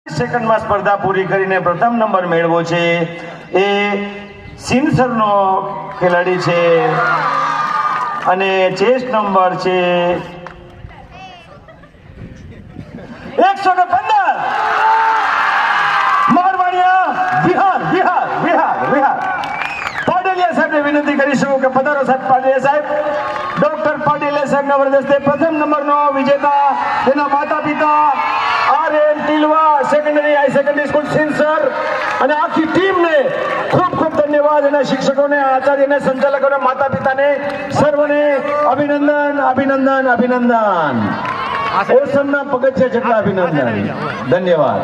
સેકન્ડમાં સ્પર્ધા પૂરી કરીને પ્રથમ નંબર મેળવ્યો છે એ સિનસરનો ખેલાડી છે અને ચેસ્ટ નંબર છે 115 મારવાડિયા બિહાર બિહાર બિહાર બિહાર પાડેલિયા સાહેબને વિનંતી કરીશું કે પધારો સાહેબ પાડેલિયા સાહેબ ડોક્ટર પાડેલિયા સાહેબના વરદસ્તે પ્રથમ નંબરનો વિજેતા તેના માતા પિતા આર.એન. Tilva secondary high secondary school સિનસર અને આખી ટીમને ખૂબ ખૂબ ધન્યવાદ અને શિક્ષકોને આચાર્યને સંચાલકોને માતા પિતાને સર્વને અભિનંદન અભિનંદન અભિનંદન ઓસમના પગથિયા જેટલા અભિનંદન ધન્યવાદ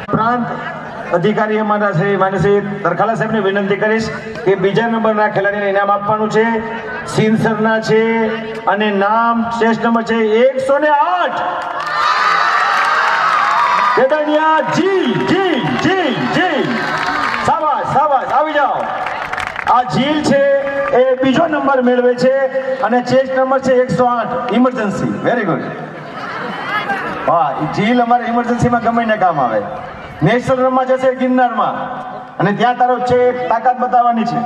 પ્રાંત અધિકારી અમારા શ્રી માનસી તરખાલા સાહેબને વિનંતી કરીશ કે બીજા નંબરના ખેલાડીને ઇનામ આપવાનું છે સિનસરના છે અને નામ ટેસ્ટ નંબર છે 108 કેદાનિયા જી જી જી જી શાબાશ શાબાશ આવી જાઓ આ જીલ છે એ બીજો નંબર મેળવે છે અને ચેસ્ટ નંબર છે 108 ઇમરજન્સી વેરી ગુડ હા જીલ અમારે ઇમરજન્સીમાં ગમે ને કામ આવે નેશનલ રમવા જશે ગિરનારમાં અને ત્યાં તારો છે તાકાત બતાવવાની છે